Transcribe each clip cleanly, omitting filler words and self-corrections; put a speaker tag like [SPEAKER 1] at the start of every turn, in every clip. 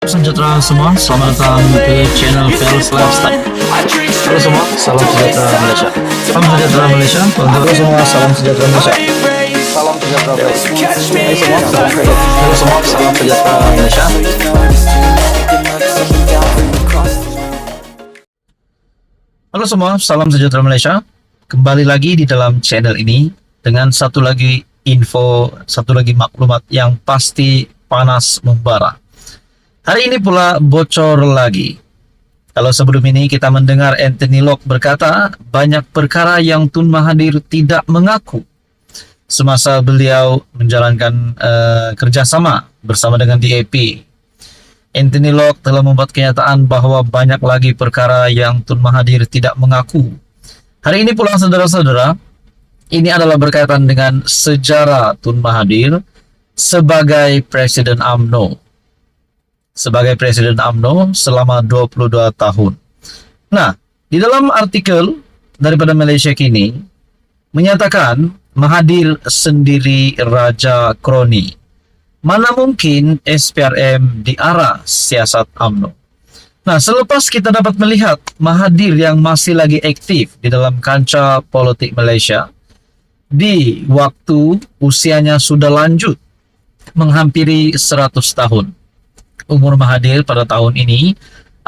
[SPEAKER 1] Sejahtera semua, selamat datang ke channel Fels Lifestyle. Halo semua, salam sejahtera Malaysia. Salam sejahtera Malaysia. Halo semua, salam sejahtera Malaysia. Salam sejahtera Malaysia. Halo semua, salam sejahtera Malaysia. Halo semua, salam sejahtera Malaysia. Kembali lagi di dalam channel ini dengan satu lagi info, satu lagi maklumat yang pasti panas membara. Hari ini pula bocor lagi. Kalau sebelum ini kita mendengar Anthony Locke berkata banyak perkara yang Tun Mahathir tidak mengaku semasa beliau menjalankan kerjasama bersama dengan DAP. Anthony Locke telah membuat kenyataan bahwa banyak lagi perkara yang Tun Mahathir tidak mengaku. Hari ini pula saudara-saudara, ini adalah berkaitan dengan sejarah Tun Mahathir sebagai Presiden UMNO. Sebagai Presiden UMNO selama 22 tahun. Nah, di dalam artikel daripada Malaysia Kini menyatakan Mahathir sendiri Raja Kroni. Mana mungkin SPRM diarah siasat UMNO. Nah, selepas kita dapat melihat Mahathir yang masih lagi aktif di dalam kancah politik Malaysia di waktu usianya sudah lanjut menghampiri 100 tahun. Umur Mahathir pada tahun ini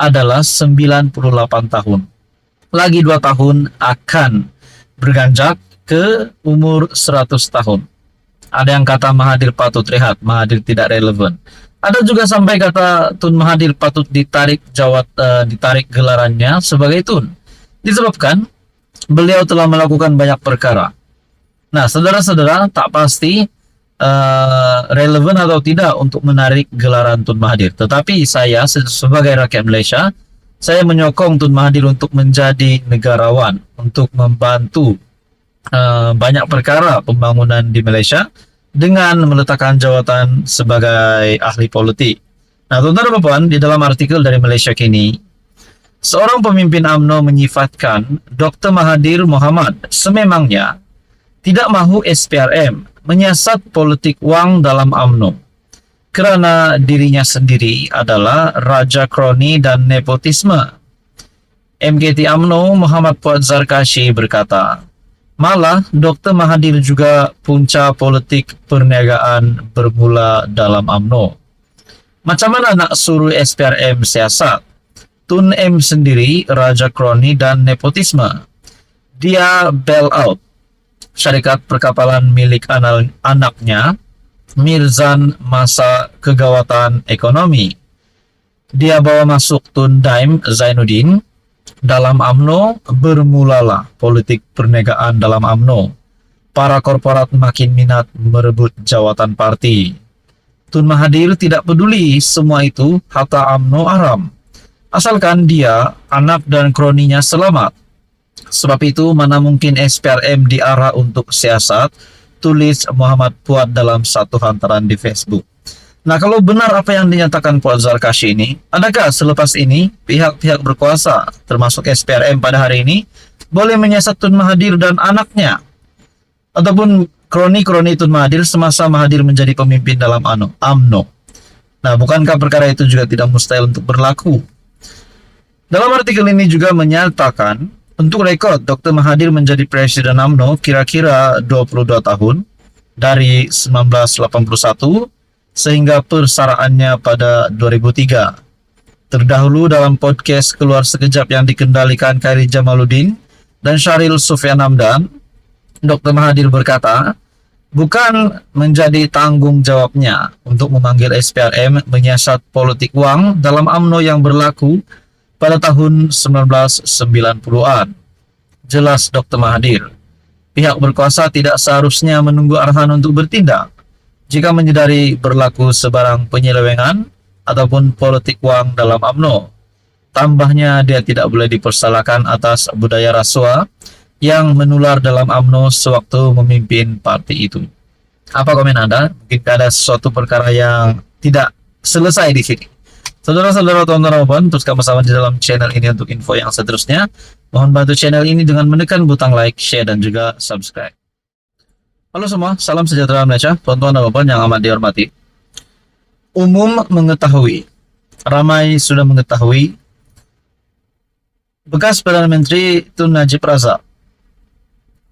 [SPEAKER 1] adalah 98 tahun. Lagi 2 tahun akan berganjak ke umur 100 tahun. Ada yang kata Mahathir patut rehat, Mahathir tidak relevan. Ada juga sampai kata Tun Mahathir patut ditarik gelarannya sebagai Tun. Disebabkan beliau telah melakukan banyak perkara. Nah, saudara-saudara, tak pasti relevan atau tidak untuk menarik gelaran Tun Mahathir. Tetapi saya sebagai rakyat Malaysia, saya menyokong Tun Mahathir untuk menjadi negarawan, untuk membantu banyak perkara pembangunan di Malaysia dengan meletakkan jawatan sebagai ahli politik. Nah, tuan-tuan dan puan, di dalam artikel dari Malaysia Kini, seorang pemimpin UMNO menyifatkan Dr. Mahathir Mohamad sememangnya tidak mahu SPRM menyiasat politik wang dalam UMNO kerana dirinya sendiri adalah Raja Kroni dan nepotisme. MKT UMNO Muhammad Puat Zarkashi berkata, malah Dr. Mahathir juga punca politik perniagaan bermula dalam UMNO. Macam mana nak suruh SPRM siasat? Tun M sendiri Raja Kroni dan nepotisme. Dia bail out syarikat perkapalan milik anaknya Mirzan masa kegawatan ekonomi. Dia bawa masuk Tun Daim Zainuddin dalam UMNO. Bermulalah politik perniagaan dalam UMNO. Para korporat makin minat merebut jawatan parti. Tun Mahathir tidak peduli semua itu, harta UMNO aram, asalkan dia, anak dan kroninya selamat. Sebab itu, mana mungkin SPRM diarah untuk siasat, tulis Muhammad Puat dalam satu hantaran di Facebook. Nah, kalau benar apa yang dinyatakan Puat Zarkashi ini, adakah selepas ini pihak-pihak berkuasa, termasuk SPRM pada hari ini, boleh menyiasat Tun Mahathir dan anaknya? Ataupun kroni-kroni Tun Mahathir semasa Mahathir menjadi pemimpin dalam UMNO? Nah, bukankah perkara itu juga tidak mustahil untuk berlaku? Dalam artikel ini juga menyatakan, untuk rekod, Dr. Mahathir menjadi Presiden UMNO kira-kira 22 tahun dari 1981 sehingga persaraannya pada 2003. Terdahulu dalam podcast Keluar Sekejap yang dikendalikan Khairi Jamaluddin dan Syahril Sufyan Hamdan, Dr. Mahathir berkata, bukan menjadi tanggung jawabnya untuk memanggil SPRM menyiasat politik wang dalam UMNO yang berlaku pada tahun 1990-an. Jelas Dr. Mahathir, pihak berkuasa tidak seharusnya menunggu arahan untuk bertindak jika menyadari berlaku sebarang penyelewengan ataupun politik wang dalam UMNO. Tambahnya, dia tidak boleh dipersalahkan atas budaya rasuah yang menular dalam UMNO sewaktu memimpin parti itu. Apa komen Anda? Mungkin ada sesuatu perkara yang tidak selesai di sini. Saudara-saudara, tuan-tuan dan puan, teruskan bersama di dalam channel ini untuk info yang seterusnya. Mohon bantu channel ini dengan menekan butang like, share, dan juga subscribe. Halo semua, salam sejahtera Malaysia, tuan-tuan dan puan yang amat dihormati. Umum mengetahui ramai sudah mengetahui bekas Perdana Menteri Tun Najib Razak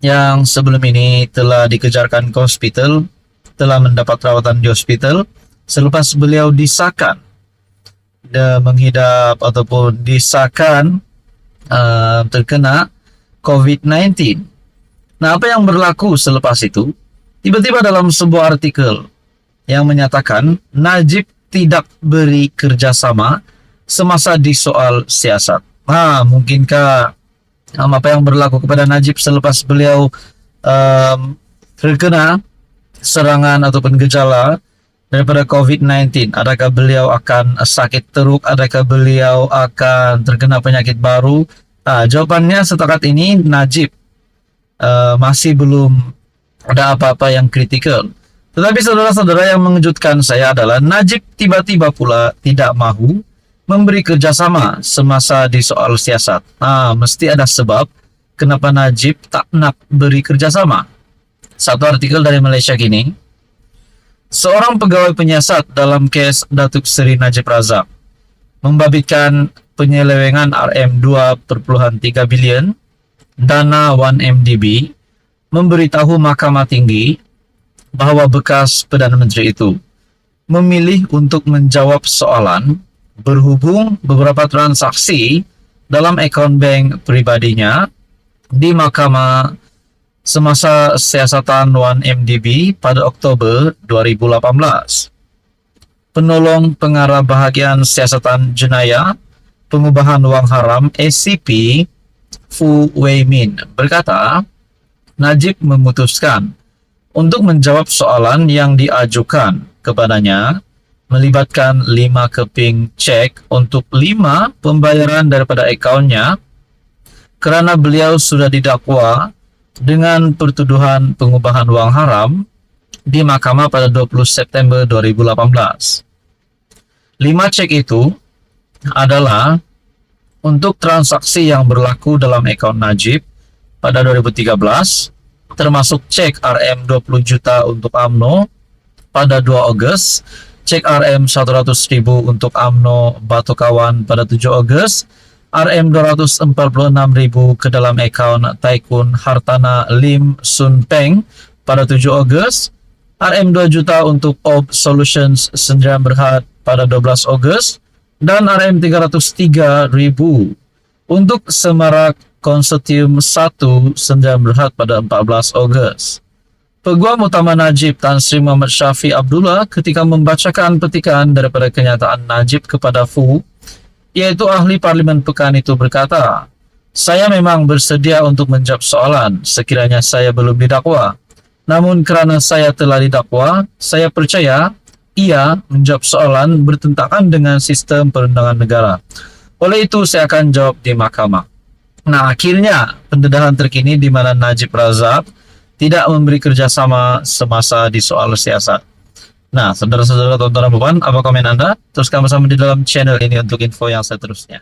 [SPEAKER 1] yang sebelum ini telah dikejarkan ke hospital, telah mendapat rawatan di hospital selepas beliau disahkan menghidap ataupun disahkan terkena COVID-19. Nah, apa yang berlaku selepas itu? Tiba-tiba dalam sebuah artikel yang menyatakan Najib tidak beri kerjasama semasa di soal siasat. Mungkinkah apa yang berlaku kepada Najib selepas beliau terkena serangan ataupun gejala daripada COVID-19? Adakah beliau akan sakit teruk? Adakah beliau akan terkena penyakit baru? Jawapannya setakat ini Najib masih belum ada apa-apa yang kritikal. Tetapi saudara-saudara, yang mengejutkan saya adalah Najib tiba-tiba pula tidak mahu memberi kerjasama semasa di soal siasat. Mesti ada sebab kenapa Najib tak nak beri kerjasama. Satu artikel dari Malaysia gini, seorang pegawai penyiasat dalam kes Datuk Seri Najib Razak membabitkan penyelewengan RM2.3 bilion dana 1MDB memberitahu Mahkamah Tinggi bahawa bekas Perdana Menteri itu memilih untuk menjawab soalan berhubung beberapa transaksi dalam akaun bank pribadinya di Mahkamah semasa siasatan 1MDB pada Oktober 2018. Penolong Pengarah Bahagian Siasatan Jenayah Pengubahan Wang Haram ACP Fu Weimin berkata, Najib memutuskan untuk menjawab soalan yang diajukan kepadanya melibatkan 5 keping cek untuk 5 pembayaran daripada akaunnya kerana beliau sudah didakwa dengan pertuduhan pengubahan wang haram di mahkamah pada 20 September 2018. 5 cek itu adalah untuk transaksi yang berlaku dalam akaun Najib pada 2013, termasuk cek RM20 juta untuk UMNO pada 2 Ogos, cek RM100.000 untuk UMNO Batu Kawan pada 7 Ogos, RM246.000 ke dalam akaun Taikun Hartana Lim Sun Peng pada 7 Ogos, RM2 juta untuk Ob Solutions Sdn Bhd pada 12 Ogos, dan RM303.000 untuk Semarak Konsortium 1 Sdn Bhd pada 14 Ogos. Peguam Utama Najib Tan Sri Muhammad Syafiq Abdullah ketika membacakan petikan daripada kenyataan Najib kepada Fu, iaitu ahli Parlimen Pekan itu berkata, saya memang bersedia untuk menjawab soalan sekiranya saya belum didakwa. Namun kerana saya telah didakwa, saya percaya ia menjawab soalan bertentangan dengan sistem perundangan negara. Oleh itu saya akan jawab di mahkamah. Nah, akhirnya pendedahan terkini di mana Najib Razak tidak memberi kerjasama semasa di soal siasat. Nah, saudara-saudara, tonton dan puan, apa komen Anda? Teruskan bersama di dalam channel ini untuk info yang seterusnya.